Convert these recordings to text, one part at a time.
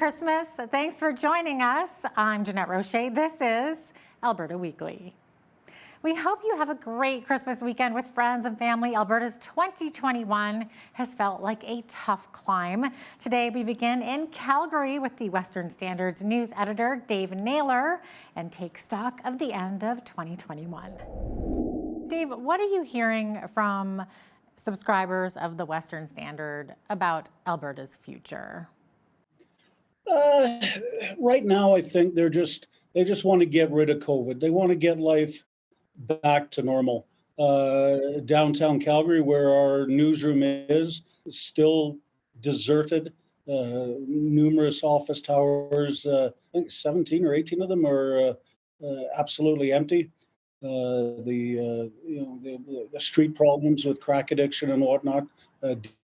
Christmas. Thanks for joining us. I'm Jeanette Roche. This is Alberta Weekly. We hope you have a great Christmas weekend with friends and family. Alberta's 2021 has felt like a tough climb. Today we begin in Calgary with the Western Standard's news editor, Dave Naylor, and take stock of the end of 2021. Dave, what are you hearing from subscribers of the Western Standard about Alberta's future? Right now, I think they just want to get rid of COVID. They want to get life back to normal. Downtown Calgary, where our newsroom is still deserted. Numerous office towers, I think 17 or 18 of them are absolutely empty. The street problems with crack addiction and whatnot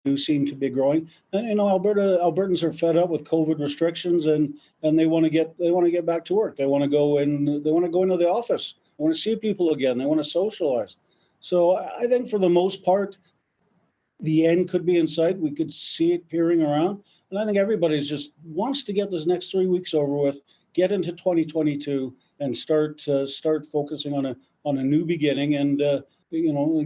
do seem to be growing. And Albertans are fed up with COVID restrictions, and they want to get back to work. They want to go into the office. They want to see people again. They want to socialize. So I think for the most part, the end could be in sight. We could see it peering around, and I think everybody's just wants to get this next 3 weeks over with, get into 2022, and start focusing on a new beginning, and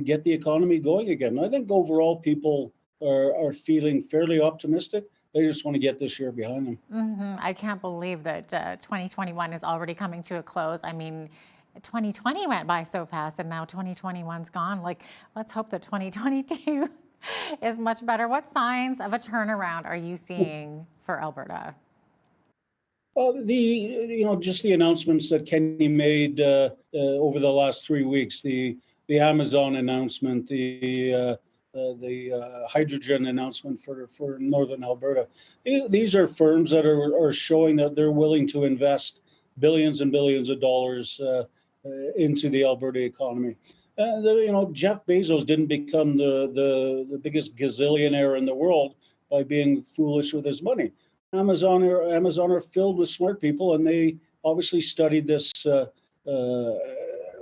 get the economy going again. I think overall people are feeling fairly optimistic. They just want to get this year behind them. I can't believe that 2021 is already coming to a close. I mean, 2020 went by so fast, and now 2021's gone. Let's hope that 2022 is much better. What signs of a turnaround are you seeing for Alberta? Well, just the announcements that Kenny made over the last 3 weeks, the Amazon announcement, the hydrogen announcement for Northern Alberta. These are firms that are showing that they're willing to invest billions and billions of dollars into the Alberta economy. Jeff Bezos didn't become the biggest gazillionaire in the world by being foolish with his money. Amazon are filled with smart people, and they obviously studied this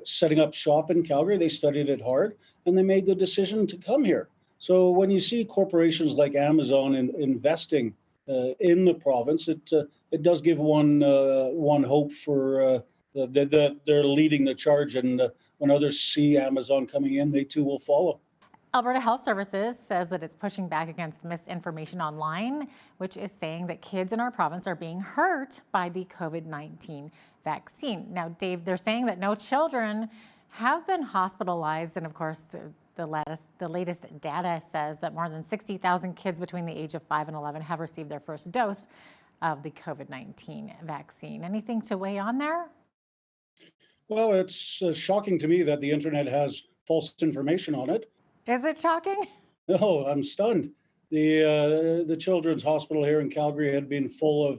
setting up shop in Calgary. They studied it hard, and they made the decision to come here. So when you see corporations like Amazon investing in the province, it does give one hope for that they're leading the charge, and when others see Amazon coming in, they too will follow. Alberta Health Services says that it's pushing back against misinformation online, which is saying that kids in our province are being hurt by the COVID-19 vaccine. Now, Dave, they're saying that no children have been hospitalized, and of course, the latest data says that more than 60,000 kids between the age of 5 and 11 have received their first dose of the COVID-19 vaccine. Anything to weigh on there? Well, it's shocking to me that the internet has false information on it. Is it shocking? No, I'm stunned. The Children's Hospital here in Calgary had been full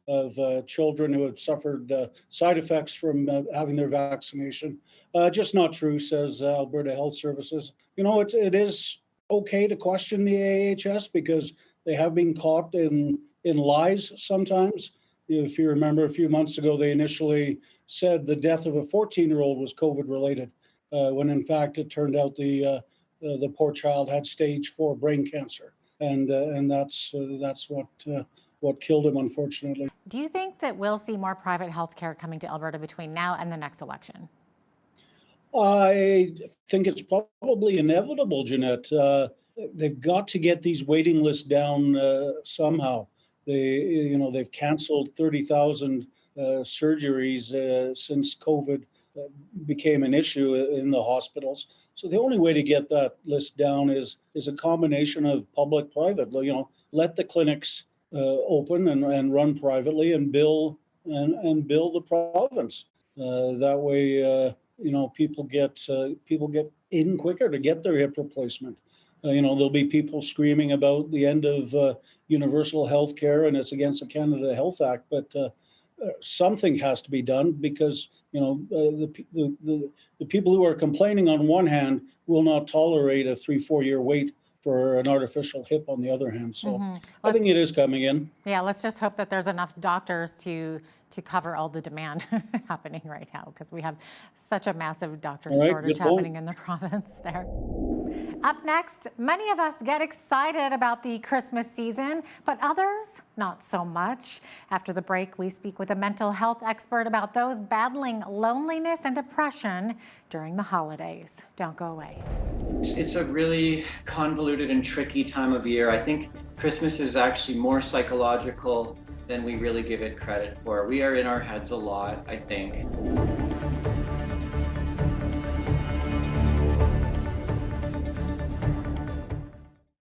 of children who had suffered side effects from having their vaccination. Just not true, says Alberta Health Services. It is okay to question the AHS because they have been caught in lies sometimes. If you remember, a few months ago, they initially said the death of a 14-year-old was COVID related, when in fact it turned out the poor child had stage 4 brain cancer, and that's what killed him, unfortunately. Do you think that we'll see more private health care coming to Alberta between now and the next election? I think it's probably inevitable, Jeanette. They've got to get these waiting lists down somehow. They've canceled 30,000 surgeries since COVID became an issue in the hospitals. So the only way to get that list down is a combination of public-private. Let the clinics open and run privately, and bill the province. That way, people get in quicker to get their hip replacement. There'll be people screaming about the end of universal health care, and it's against the Canada Health Act, but something has to be done because the people who are complaining on one hand will not tolerate a 3-4 year wait for an artificial hip on the other hand. So I think it is coming in. Yeah, let's just hope that there's enough doctors to to cover all the demand happening right now, because we have such a massive doctor All right, shortage good point. happening in the province there. Up next, many of us get excited about the Christmas season, but others not so much. After the break, we speak with a mental health expert about those battling loneliness and depression during the holidays. Don't go away. It's a really convoluted and tricky time of year. I think Christmas is actually more psychological than we really give it credit for. We are in our heads a lot, I think.